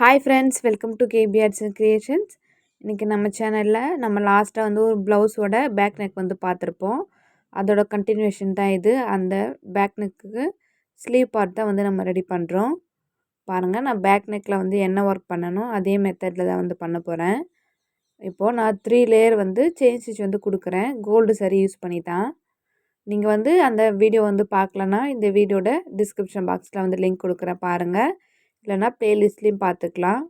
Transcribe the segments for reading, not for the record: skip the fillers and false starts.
Hi friends, welcome to KB Arts and Creations. இன்னைக்கு நம்ம சேனலில் நம்ம லாஸ்ட்டாக வந்து ஒரு ப்ளவுஸோட பேக் நெக் வந்து பார்த்துருப்போம். அதோட கண்டினியூஷன் தான் இது. அந்த பேக் நெக்குக்கு ஸ்லீவ் பார்ட் தான் வந்து நம்ம ரெடி பண்ணுறோம். பாருங்கள், நான் பேக் நெக்கில் வந்து என்ன ஒர்க் பண்ணணும் அதே மெத்தடில் தான் வந்து பண்ண போகிறேன். இப்போது நான் 3 லேயர் வந்து செயின் ஸ்டிச் வந்து கொடுக்குறேன். கோல்டு சரி யூஸ் பண்ணி தான். நீங்கள் வந்து அந்த வீடியோ வந்து பார்க்கலன்னா இந்த வீடியோட டிஸ்கிரிப்ஷன் பாக்ஸில் வந்து லிங்க் கொடுக்குறேன் பாருங்கள். இல்லைனா ப்ளேலிஸ்ட்லேயும் பார்த்துக்கலாம்.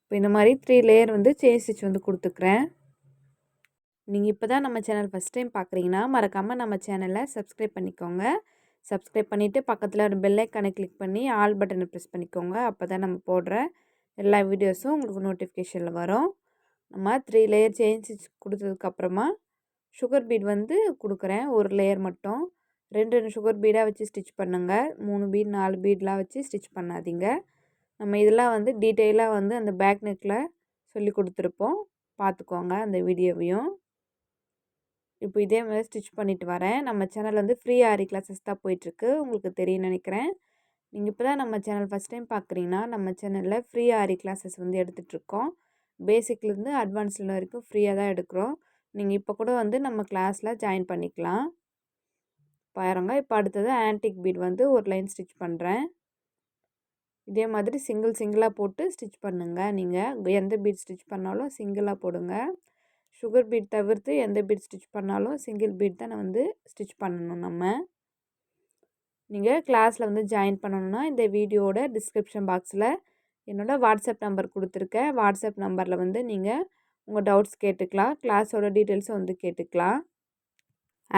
இப்போ இந்த மாதிரி 3 லேயர் வந்து செயின் ஸ்டிச் வந்து கொடுத்துக்கிறேன். நீங்கள் இப்போ தான் நம்ம சேனல் ஃபஸ்ட் டைம் பார்க்குறீங்கன்னா மறக்காமல் நம்ம சேனலை சப்ஸ்கிரைப் பண்ணிக்கோங்க. சப்ஸ்கிரைப் பண்ணிவிட்டு பக்கத்தில் ஒரு பெல் ஐக்கானை கிளிக் பண்ணி ஆல் பட்டனை ப்ரெஸ் பண்ணிக்கோங்க. அப்போ தான் நம்ம போடுற எல்லா வீடியோஸும் உங்களுக்கு நோட்டிஃபிகேஷனில் வரும். நம்ம 3 லேயர் செயின் ஸ்டிச் கொடுத்ததுக்கப்புறமா சுகர் பீட் வந்து கொடுக்குறேன். ஒரு லேயர் மட்டும் 2 சுகர் பீடாக வச்சு ஸ்டிச் பண்ணுங்கள். 3 பீட் 4 பீட்லாம் வச்சு ஸ்டிச் பண்ணாதீங்க. நம்ம இதெல்லாம் வந்து டீட்டெயிலாக வந்து அந்த பேக் நெக்கில் சொல்லி கொடுத்துருப்போம், பார்த்துக்கோங்க அந்த வீடியோவையும். இப்போ இதே மாதிரி ஸ்டிச் பண்ணிவிட்டு வரேன். நம்ம சேனல் வந்து ஃப்ரீ ஆரி கிளாஸஸ் தான் போயிட்டுருக்கு, உங்களுக்கு தெரியும்னு நினைக்கிறேன். நீங்கள் இப்போ தான் நம்ம சேனல் ஃபஸ்ட் டைம் பார்க்குறீங்கன்னா நம்ம சேனலில் ஃப்ரீ ஆரி கிளாஸஸ் வந்து எடுத்துகிட்ருக்கோம். பேசிக்லேருந்து அட்வான்ஸ்ல வரைக்கும் ஃப்ரீயாக தான் எடுக்கிறோம். நீங்கள் இப்போ கூட வந்து நம்ம கிளாஸில் ஜாயின் பண்ணிக்கலாம். பாருங்க, இப்போ அடுத்தது ஆன்டிக் பீட் வந்து ஒரு லைன் ஸ்டிச் பண்ணுறேன். இதே மாதிரி சிங்கிளாக போட்டு ஸ்டிச் பண்ணுங்கள். நீங்கள் எந்த பீட் ஸ்டிச் பண்ணாலும் சிங்கிளாக போடுங்க. சுகர் பீட் தவிர்த்து எந்த பீட் ஸ்டிச் பண்ணாலும் சிங்கிள் பீட் தான் வந்து ஸ்டிச் பண்ணணும். நீங்கள் கிளாஸில் வந்து ஜாயின் பண்ணணுன்னா இந்த வீடியோட டிஸ்கிரிப்ஷன் பாக்ஸில் என்னோடய வாட்ஸ்அப் நம்பர் கொடுத்துருக்கேன். வாட்ஸ்அப் நம்பரில் வந்து நீங்கள் உங்கள் டவுட்ஸ் கேட்டுக்கலாம். கிளாஸோட டீட்டெயில்ஸும் வந்து கேட்டுக்கலாம்.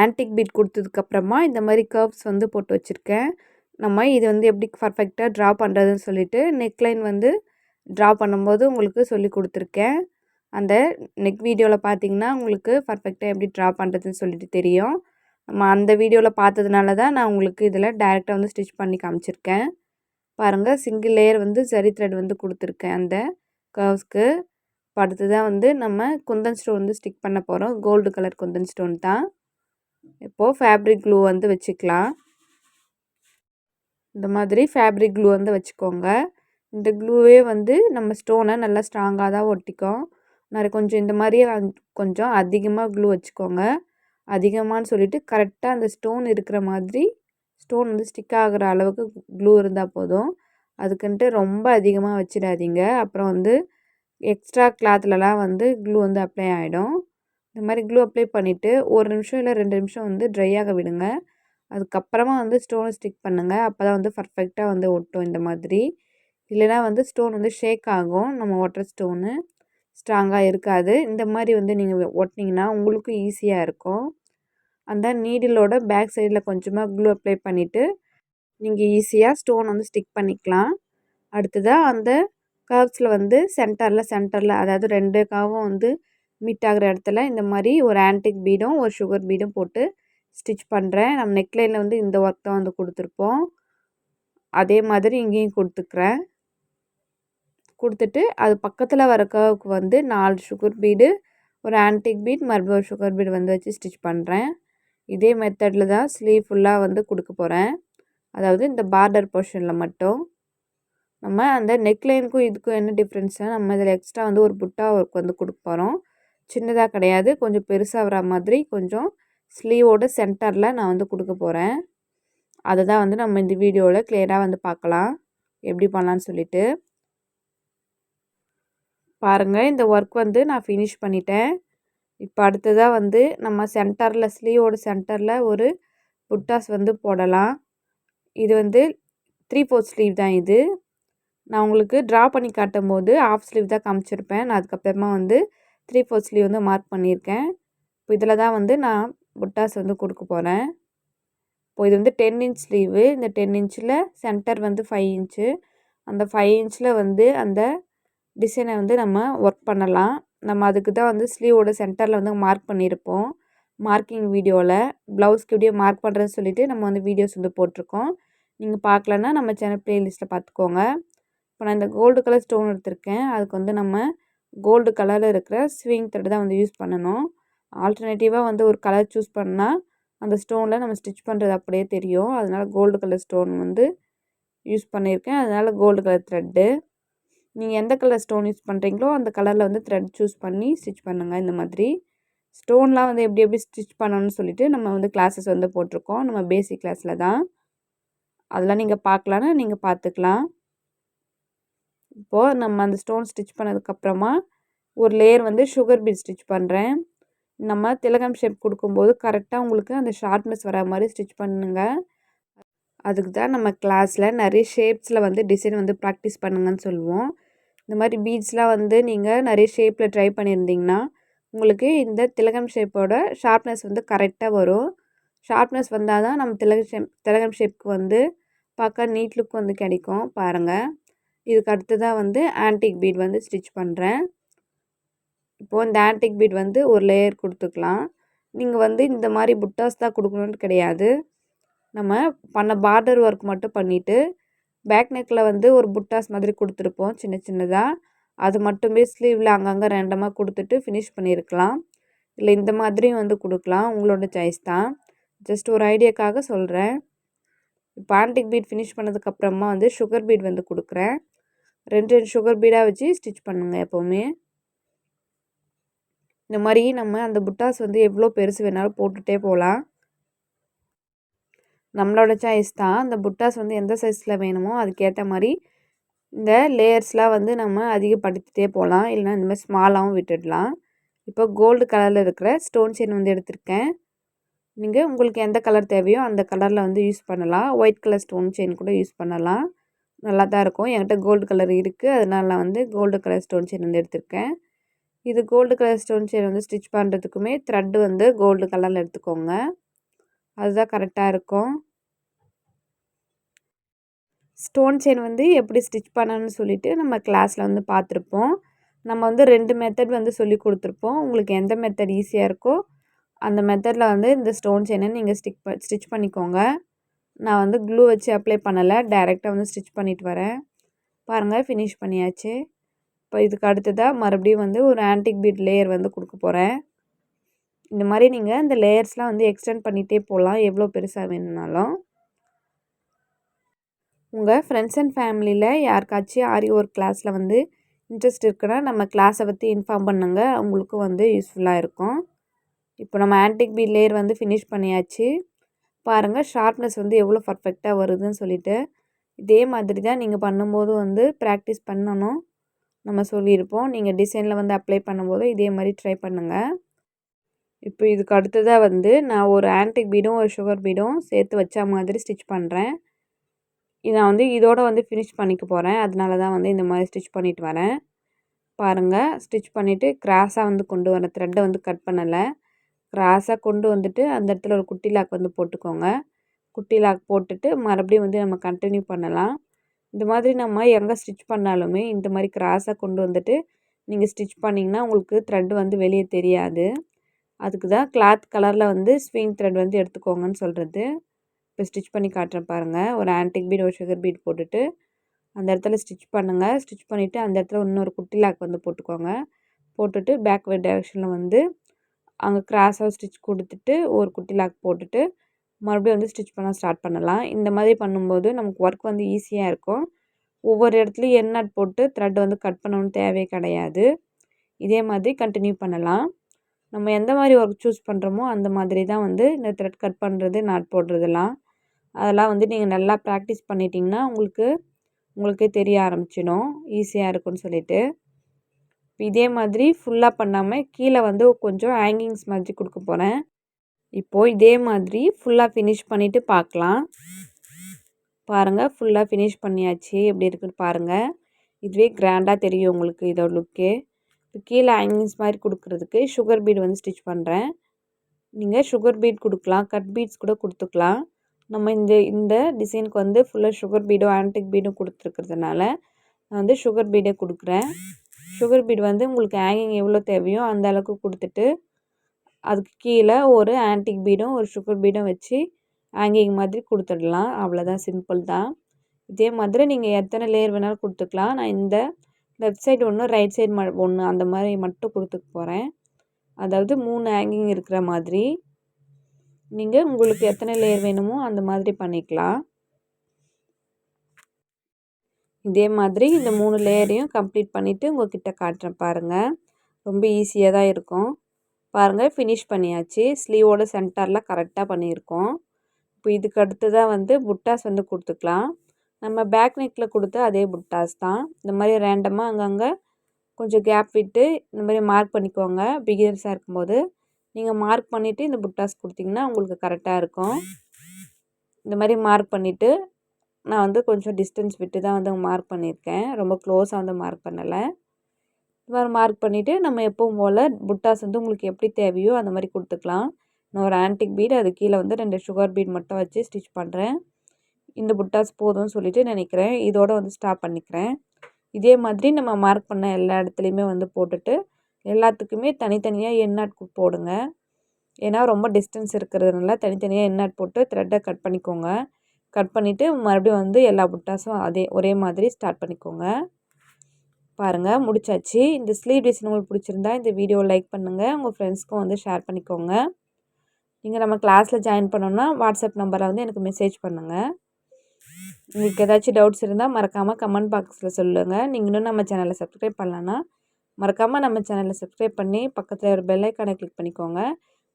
ஆன்டிக் பீட் கொடுத்ததுக்கப்புறமா இந்த மாதிரி கர்வ்ஸ் வந்து போட்டு வச்சுருக்கேன். நம்ம இது வந்து எப்படி பர்ஃபெக்டாக ட்ரா பண்ணுறதுன்னு சொல்லிவிட்டு நெக்லைன் வந்து ட்ரா பண்ணும்போது உங்களுக்கு சொல்லி கொடுத்துருக்கேன். அந்த நெக் வீடியோவில் பார்த்தீங்கன்னா உங்களுக்கு பர்ஃபெக்டாக எப்படி ட்ரா பண்ணுறதுன்னு சொல்லிட்டு தெரியும். நம்ம அந்த வீடியோவில் பார்த்ததுனால தான் நான் உங்களுக்கு இதில் டைரெக்டாக வந்து ஸ்டிச் பண்ணி காமிச்சிருக்கேன். பாருங்கள், சிங்கிள் லேயர் வந்து சரி த்ரெட் வந்து கொடுத்துருக்கேன் அந்த கர்வ்ஸ்க்கு. அடுத்து தான் வந்து நம்ம குந்தன் ஸ்டோன் வந்து ஸ்டிக் பண்ண போகிறோம். கோல்டு கலர் குந்தன் ஸ்டோன் தான். இப்போது ஃபேப்ரிக் க்ளூ வந்து வச்சுக்கலாம். இந்த மாதிரி ஃபேப்ரிக் க்ளூ வந்து வச்சுக்கோங்க. இந்த க்ளூவே வந்து நம்ம ஸ்டோனை நல்லா ஸ்ட்ராங்காக தான் ஒட்டிக்கும். கொஞ்சம் இந்த மாதிரி கொஞ்சம் அதிகமாக க்ளூ வச்சுக்கோங்க. அதிகமானு சொல்லிவிட்டு கரெக்டாக அந்த ஸ்டோன் இருக்கிற மாதிரி ஸ்டோன் வந்து ஸ்டிக் ஆகிற அளவுக்கு க்ளூ இருந்தால் போதும். அதுக்குன்ட்டு ரொம்ப அதிகமாக வச்சிடாதீங்க. அப்புறம் வந்து எக்ஸ்ட்ரா கிளாத்லலாம் வந்து க்ளூ வந்து அப்ளை ஆகிடும். இந்த மாதிரி க்ளூ அப்ளை பண்ணிவிட்டு 1 நிமிஷம் இல்லை 2 நிமிஷம் வந்து ட்ரை ஆக விடுங்க. அதுக்கப்புறமா வந்து ஸ்டோனை ஸ்டிக் பண்ணுங்கள். அப்போ தான் வந்து பர்ஃபெக்டாக வந்து ஒட்டும் இந்த மாதிரி. இல்லைனா வந்து ஸ்டோன் வந்து ஷேக் ஆகும். நம்ம ஒட்டுற ஸ்டோனு ஸ்ட்ராங்காக இருக்காது. இந்த மாதிரி வந்து நீங்கள் ஒட்டினீங்கன்னா உங்களுக்கும் ஈஸியாக இருக்கும். அந்த நீடிலோட பேக் சைடில் கொஞ்சமாக க்ளூ அப்ளை பண்ணிவிட்டு நீங்கள் ஈஸியாக ஸ்டோன் வந்து ஸ்டிக் பண்ணிக்கலாம். அடுத்ததாக அந்த கர்வ்ஸில் வந்து சென்டரில் அதாவது 2 கர்வும் வந்து மீட் ஆகிற இடத்துல இந்த மாதிரி ஒரு ஆன்டிக் பீடும் ஒரு சுகர் பீடும் போட்டு ஸ்டிச் பண்ணுறேன். நம்ம நெக்லைனில் வந்து இந்த ஒர்க் தான் வந்து கொடுத்துருப்போம். அதே மாதிரி இங்கேயும் கொடுத்துட்டு அது பக்கத்தில் வர கர்வுக்கு வந்து 4 சுகர் பீடு ஒரு ஆன்டிக் பீட் மறுபடியும் ஒரு சுகர் பீடு வந்து வச்சு ஸ்டிச் பண்ணுறேன். இதே மெத்தடில் தான் ஸ்லீவ் ஃபுல்லாக வந்து கொடுக்க போகிறேன். அதாவது இந்த பார்டர் போர்ஷனில் மட்டும். நம்ம அந்த நெக்லைனுக்கும் இதுக்கும் என்ன டிஃப்ரென்ஸ்னால் நம்ம இதில் எக்ஸ்ட்ரா வந்து ஒரு புட்டா ஒர்க் வந்து கொடுக்க போகிறோம். சின்னதாக கிடையாது, கொஞ்சம் பெருசாக வர மாதிரி கொஞ்சம் ஸ்லீவோட சென்டரில் நான் வந்து கொடுக்க போகிறேன். அதை தான் வந்து நம்ம இந்த வீடியோவில் கிளியராக வந்து பார்க்கலாம் எப்படி பண்ணலான்னு சொல்லிட்டு. பாருங்கள், இந்த ஒர்க் வந்து நான் ஃபினிஷ் பண்ணிட்டேன். இப்போ அடுத்ததாக வந்து நம்ம சென்டரில் ஸ்லீவோட சென்டரில் ஒரு புட்டாஸ் வந்து போடலாம். இது வந்து 3/4 ஸ்லீவ் தான் இது. நான் உங்களுக்கு ட்ரா பண்ணி காட்டும் போது ஆஃப் ஸ்லீவ் தான் காமிச்சிருப்பேன். நான் அதுக்கப்புறமா வந்து 3/4 ஸ்லீவ் வந்து மார்க் பண்ணியிருக்கேன். இப்போ இதில் தான் வந்து நான் புட்டாஸ் வந்து கொடுக்க போகிறேன். இப்போ இது வந்து 10 இன்ச் ஸ்லீவு. இந்த 10 இன்ச்சில் சென்டர் வந்து 5 இன்ச்சு. அந்த 5 இன்ச்சில் வந்து அந்த டிசைனை வந்து நம்ம ஒர்க் பண்ணலாம். நம்ம அதுக்கு தான் வந்து ஸ்லீவோட சென்டரில் வந்து மார்க் பண்ணியிருப்போம் மார்க்கிங் வீடியோவில். ப்ளவுஸ்க்கு எப்படியே மார்க் பண்ணுறதுன்னு சொல்லிவிட்டு நம்ம வந்து வீடியோஸ் வந்து போட்டிருக்கோம். நீங்கள் பார்க்கலன்னா நம்ம சேனல் ப்ளேலிஸ்ட்டில் பார்த்துக்கோங்க. இப்போ நான் இந்த கோல்டு கலர் ஸ்டோன் எடுத்திருக்கேன். அதுக்கு வந்து நம்ம கோல்டு கலரில் இருக்கிற ஸ்விங் த்ரெட் தான் வந்து யூஸ் பண்ணணும். ஆல்டர்னேட்டிவாக வந்து ஒரு கலர் சூஸ் பண்ணால் அந்த ஸ்டோனில் நம்ம ஸ்டிச் பண்ணுறது அப்படியே தெரியும். அதனால் கோல்டு கலர் ஸ்டோன் வந்து யூஸ் பண்ணியிருக்கேன். அதனால் கோல்டு கலர் த்ரெட்டு. நீங்கள் எந்த கலர் ஸ்டோன் யூஸ் பண்ணுறீங்களோ அந்த கலரில் வந்து த்ரெட் சூஸ் பண்ணி ஸ்டிச் பண்ணுங்கள். இந்த மாதிரி ஸ்டோன்லாம் வந்து எப்படி எப்படி ஸ்டிச் பண்ணணும்னு சொல்லிட்டு நம்ம வந்து கிளாஸஸ் வந்து போட்டிருக்கோம். நம்ம பேசிக் கிளாஸில் தான் அதெல்லாம் நீங்கள் பார்க்கலான்னு நீங்கள் பார்த்துக்கலாம். இப்போது நம்ம அந்த ஸ்டோன் ஸ்டிச் பண்ணதுக்கப்புறமா ஒரு லேயர் வந்து சுகர் பீட் ஸ்டிச் பண்ணுறேன். நம்ம திலகம் ஷேப் கொடுக்கும்போது கரெக்டாக உங்களுக்கு அந்த ஷார்ப்னஸ் வர மாதிரி ஸ்டிச் பண்ணுங்கள். அதுக்கு தான் நம்ம கிளாஸில் நிறைய ஷேப்ஸில் வந்து டிசைன் வந்து ப்ராக்டிஸ் பண்ணுங்கன்னு சொல்லுவோம். இந்த மாதிரி பீட்ஸ்லாம் வந்து நீங்கள் நிறைய ஷேப்பில் ட்ரை பண்ணியிருந்தீங்கன்னா உங்களுக்கு இந்த திலகம் ஷேப்போட ஷார்ப்னஸ் வந்து கரெக்டாக வரும். ஷார்ப்னஸ் வந்தால் தான் நம்ம திலகம் ஷேப்புக்கு வந்து பார்க்க நீட் லுக் வந்து கிடைக்கும். பாருங்கள், இதுக்கு அடுத்ததாக வந்து ஆன்டிக் பீட் வந்து ஸ்டிச் பண்ணுறேன். இப்போது இந்த ஆன்டிக் பீட் வந்து ஒரு லேயர் கொடுத்துக்கலாம். நீங்கள் வந்து இந்த மாதிரி புட்டாஸ் தான் கொடுக்கணுன்னு கிடையாது. நம்ம பண்ண பார்டர் ஒர்க் மட்டும் பண்ணிவிட்டு பேக் நெக்கில் வந்து ஒரு புட்டாஸ் மாதிரி கொடுத்துருப்போம் சின்ன சின்னதாக. அது மட்டுமே ஸ்லீவில் அங்கங்கே ரேண்டமாக கொடுத்துட்டு ஃபினிஷ் பண்ணியிருக்கலாம். இல்லை இந்த மாதிரியும் வந்து கொடுக்கலாம், உங்களோட சாய்ஸ் தான். ஜஸ்ட் ஒரு ஐடியாக்காக சொல்கிறேன். இப்போ ஆன்டிக் பீட் ஃபினிஷ் பண்ணதுக்கப்புறமா வந்து சுகர் பீட் வந்து கொடுக்குறேன். 2 சுகர் பீடாக வச்சு ஸ்டிச் பண்ணுங்கள் எப்போவுமே. இந்த மாதிரி நம்ம அந்த புட்டாஸ் வந்து எவ்வளோ பெருசு வேணாலும் போட்டுகிட்டே போகலாம். நம்மளோட சாய்ஸ் தான். அந்த புட்டாஸ் வந்து எந்த சைஸில் வேணுமோ அதுக்கேற்ற மாதிரி இந்த லேயர்ஸ்லாம் வந்து நம்ம அதிகப்படுத்திகிட்டே போகலாம். இல்லைனா இந்த மாதிரி ஸ்மாலாகவும் விட்டுடலாம். இப்போ கோல்டு கலரில் இருக்கிற ஸ்டோன் செயின் வந்து எடுத்திருக்கேன். நீங்கள் உங்களுக்கு எந்த கலர் தேவையோ அந்த கலரில் வந்து யூஸ் பண்ணலாம். ஒயிட் கலர் ஸ்டோன் செயின் கூட யூஸ் பண்ணலாம், நல்லா தான் இருக்கும். என்கிட்ட கோல்டு கலர் இருக்குது, அதனால நான் வந்து கோல்டு கலர் ஸ்டோன் செயின் வந்து எடுத்திருக்கேன். இது கோல்டு கலர் ஸ்டோன் செயின் வந்து ஸ்டிச் பண்ணுறதுக்குமே த்ரெட்டு வந்து கோல்டு கலரில் எடுத்துக்கோங்க, அதுதான் கரெக்டாக இருக்கும். ஸ்டோன் செயின் வந்து எப்படி ஸ்டிச் பண்ணணும்னு சொல்லிவிட்டு நம்ம கிளாஸில் வந்து பார்த்துருப்போம். நம்ம வந்து 2 மெத்தட் வந்து சொல்லி கொடுத்துருப்போம். உங்களுக்கு எந்த மெத்தட் ஈஸியாக இருக்கோ அந்த மெத்தடில் வந்து இந்த ஸ்டோன் செயினை நீங்கள் ஸ்டிச் பண்ணிக்கோங்க. நான் வந்து க்ளூ வச்சு அப்ளை பண்ணலை, டைரெக்டாக வந்து ஸ்டிச் பண்ணிட்டு வரேன். பாருங்கள், ஃபினிஷ் பண்ணியாச்சு. இப்போ இதுக்கு அடுத்ததாக மறுபடியும் வந்து ஒரு ஆன்டிக் பீட் லேயர் வந்து கொடுக்க போகிறேன். இந்த மாதிரி நீங்கள் இந்த லேயர்ஸ்லாம் வந்து எக்ஸ்டெண்ட் பண்ணிகிட்டே போகலாம், எவ்வளோ பெருசாக வேணும்னாலும். உங்கள் ஃப்ரெண்ட்ஸ் அண்ட் ஃபேமிலியில் யாருக்காச்சும் ஆரி ஒர்க் கிளாஸில் வந்து இன்ட்ரெஸ்ட் இருக்குன்னா நம்ம கிளாஸை பற்றி இன்ஃபார்ம் பண்ணுங்கள், அவங்களுக்கும் வந்து யூஸ்ஃபுல்லாக இருக்கும். இப்போ நம்ம ஆன்டிக் பீட் லேயர் வந்து ஃபினிஷ் பண்ணியாச்சு. பாருங்கள், ஷார்ப்னஸ் வந்து எவ்வளோ பர்ஃபெக்டாக வருதுன்னு சொல்லிவிட்டு. இதே மாதிரி தான் நீங்கள் பண்ணும்போது வந்து ப்ராக்டிஸ் பண்ணணும், நம்ம சொல்லியிருப்போம். நீங்கள் டிசைனில் வந்து அப்ளை பண்ணும்போது இதே மாதிரி ட்ரை பண்ணுங்கள். இப்போ இதுக்கு அடுத்ததாக வந்து நான் ஒரு ஆன்டிக் பீடும் ஒரு சுகர் பீடும் சேர்த்து வச்ச மாதிரி ஸ்டிச் பண்ணுறேன். நான் வந்து இதோட வந்து ஃபினிஷ் பண்ணிக்க போகிறேன், அதனால தான் வந்து இந்த மாதிரி ஸ்டிச் பண்ணிட்டு வரேன். பாருங்கள், ஸ்டிச் பண்ணிவிட்டு கிராஸாக வந்து கொண்டு வரேன், த்ரெட்டை வந்து கட் பண்ணலை. கிராஸாக கொண்டு வந்துட்டு அந்த இடத்துல ஒரு குட்டி லாக் வந்து போட்டுக்கோங்க. குட்டி லாக் போட்டுட்டு மறுபடியும் வந்து நம்ம கண்டினியூ பண்ணலாம். இந்த மாதிரி நம்ம எங்கே ஸ்டிச் பண்ணாலுமே இந்த மாதிரி கிராஸாக கொண்டு வந்துட்டு நீங்கள் ஸ்டிச் பண்ணிங்கன்னா உங்களுக்கு த்ரெட் வந்து வெளியே தெரியாது. அதுக்கு தான் கிளாத் கலரில் வந்து ஸ்விங் த்ரெட் வந்து எடுத்துக்கோங்கன்னு சொல்கிறது. இப்போ ஸ்டிச் பண்ணி காட்டுறேன் பாருங்கள். ஒரு ஆன்டிக் பீட் ஒரு சுகர் பீட் போட்டுட்டு அந்த இடத்துல ஸ்டிச் பண்ணுங்கள். ஸ்டிச் பண்ணிவிட்டு அந்த இடத்துல இன்னொரு குட்டி லாக் வந்து போட்டுக்கோங்க. போட்டுட்டு பேக்வேர்ட் டைரெக்ஷனில் வந்து அங்கே கிராஸாக ஸ்டிச் கொடுத்துட்டு ஒரு குட்டி லாக் போட்டுட்டு மறுபடியும் வந்து ஸ்டிச் பண்ண ஸ்டார்ட் பண்ணலாம். இந்த மாதிரி பண்ணும்போது நமக்கு ஒர்க் வந்து ஈஸியாக இருக்கும். ஒவ்வொரு இடத்துலையும் என் நாட் போட்டு த்ரெட் வந்து கட் பண்ணணும்னு தேவையே கிடையாது. இதே மாதிரி கண்டினியூ பண்ணலாம். நம்ம எந்த மாதிரி ஒர்க் சூஸ் பண்ணுறோமோ அந்த மாதிரி தான் வந்து இந்த த்ரெட் கட் பண்ணுறது, நாட் போடுறதெல்லாம் அதெல்லாம் வந்து நீங்கள் நல்லா ப்ராக்டிஸ் பண்ணிட்டீங்கன்னா உங்களுக்கே தெரிய ஆரம்பிச்சிடும், ஈஸியாக இருக்கும்னு சொல்லிட்டு. இதே மாதிரி ஃபுல்லாக பண்ணாமல் கீழே வந்து கொஞ்சம் ஹேங்கிங்ஸ் மாதிரி கொடுக்க போகிறேன். இப்போது இதே மாதிரி ஃபுல்லாக ஃபினிஷ் பண்ணிவிட்டு பார்க்கலாம். பாருங்கள், ஃபுல்லாக ஃபினிஷ் பண்ணியாச்சு, எப்படி இருக்குன்னு பாருங்கள். இதுவே கிராண்டாக தெரியும் உங்களுக்கு இதோட லுக்கே. இப்போ கீழே ஹேங்கிங்ஸ் மாதிரி கொடுக்குறதுக்கு சுகர் பீட் வந்து ஸ்டிச் பண்ணுறேன். நீங்கள் சுகர் பீட் கொடுக்கலாம், கட் பீட்ஸ் கூட கொடுத்துக்கலாம். நம்ம இந்த டிசைனுக்கு வந்து ஃபுல்லாக சுகர் பீடும் ஆன்டிக் பீடும் கொடுத்துருக்கிறதுனால நான் வந்து சுகர் பீடே கொடுக்குறேன். சுகர் பீட் வந்து உங்களுக்கு ஹேங்கிங் எவ்வளோ தேவையோ அந்த அளவுக்கு கொடுத்துட்டு அதுக்கு கீழே ஒரு ஆன்டிக் பீடும் ஒரு சுகர் பீடும் வச்சு ஹேங்கிங் மாதிரி கொடுத்துடலாம். அவ்வளோதான், சிம்பிள் தான். இதே மாதிரி நீங்கள் எத்தனை லேயர் வேணாலும் கொடுத்துக்கலாம். நான் இந்த லெஃப்ட் சைடு ஒன்று, ரைட் சைடு ஒன்று அந்த மாதிரி மட்டும் கொடுத்துக்க போகிறேன். அதாவது 3 ஹேங்கிங் இருக்கிற மாதிரி. நீங்கள் உங்களுக்கு எத்தனை லேயர் வேணுமோ அந்த மாதிரி பண்ணிக்கலாம். இதே மாதிரி இந்த 3 லேயரையும் கம்ப்ளீட் பண்ணிவிட்டு உங்கள்கிட்ட காட்டுறேன் பாருங்கள். ரொம்ப ஈஸியாக தான் இருக்கும். பாருங்கள் ஃபினிஷ் பண்ணியாச்சு. ஸ்லீவோட சென்டரில் கரெக்டாக பண்ணியிருக்கோம். இப்போ இதுக்கு அடுத்து தான் வந்து புட்டாஸ் வந்து கொடுத்துக்கலாம். நம்ம பேக் நெக்கில் கொடுத்த அதே புட்டாஸ் தான். இந்த மாதிரி ரேண்டமாக அங்கங்கே கொஞ்சம் கேப் விட்டு இந்த மாதிரி மார்க் பண்ணிக்கோங்க. பிகினர்ஸாக இருக்கும்போது நீங்கள் மார்க் பண்ணிவிட்டு இந்த புட்டாஸ் கொடுத்திங்கன்னா உங்களுக்கு கரெக்டாக இருக்கும். இந்த மாதிரி மார்க் பண்ணிவிட்டு நான் வந்து கொஞ்சம் டிஸ்டன்ஸ் விட்டு தான் வந்து மார்க் பண்ணியிருக்கேன். ரொம்ப க்ளோஸாக வந்து மார்க் பண்ணலை. இது மாதிரி மார்க் பண்ணிவிட்டு நம்ம எப்பவும் போல் புட்டாஸ் வந்து உங்களுக்கு எப்படி தேவையோ அந்த மாதிரி கொடுத்துக்கலாம். நான் ஒரு ஆன்டிக் பீட் அது கீழே வந்து 2 சுகர் பீட் மட்டும் வச்சு ஸ்டிச் பண்ணுறேன். இந்த புட்டாஸ் போதும்னு சொல்லிட்டு நினைக்கிறேன். இதோட வந்து ஸ்டாப் பண்ணிக்கிறேன். இதே மாதிரி நம்ம மார்க் பண்ண எல்லா இடத்துலையுமே வந்து போட்டுட்டு எல்லாத்துக்குமே தனித்தனியாக எண்ணாட் போடுங்க. ஏன்னா ரொம்ப டிஸ்டன்ஸ் இருக்கிறதுனால தனித்தனியாக எண்ணாட் போட்டு த்ரெட்டை கட் பண்ணிக்கோங்க. கட் பண்ணிவிட்டு மறுபடியும் வந்து எல்லா புட்டாஸும் ஒரே மாதிரி ஸ்டார்ட் பண்ணிக்கோங்க. பாருங்கள் முடிச்சாச்சு. இந்த ஸ்லீவ் டிசைன் உங்களுக்கு பிடிச்சிருந்தா இந்த வீடியோவை லைக் பண்ணுங்கள். உங்கள் ஃப்ரெண்ட்ஸ்க்கும் வந்து ஷேர் பண்ணிக்கோங்க. நீங்கள் நம்ம கிளாஸில் ஜாயின் பண்ணோன்னா வாட்ஸ்அப் நம்பரில் வந்து எனக்கு மெசேஜ் பண்ணுங்கள். உங்களுக்கு ஏதாச்சும் டவுட்ஸ் இருந்தால் மறக்காமல் கமெண்ட் பாக்ஸில் சொல்லுங்கள். நீங்கள் இன்னும் நம்ம சேனலை சப்ஸ்கிரைப் பண்ணலன்னா மறக்காமல் நம்ம சேனலை சப்ஸ்கிரைப் பண்ணி பக்கத்தில் ஒரு பெல் ஐக்கானை கிளிக் பண்ணிக்கோங்க.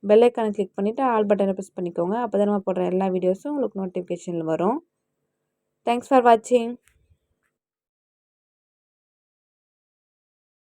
பெல் ஐக்கானை கிளிக் பண்ணிவிட்டு ஆல் பட்டனை ப்ரெஸ் பண்ணிக்கோங்க. அப்போ தான் நம்ம போடுற எல்லா வீடியோஸும் உங்களுக்கு நோட்டிஃபிகேஷனில் வரும். தேங்க்ஸ் ஃபார் வாட்சிங்.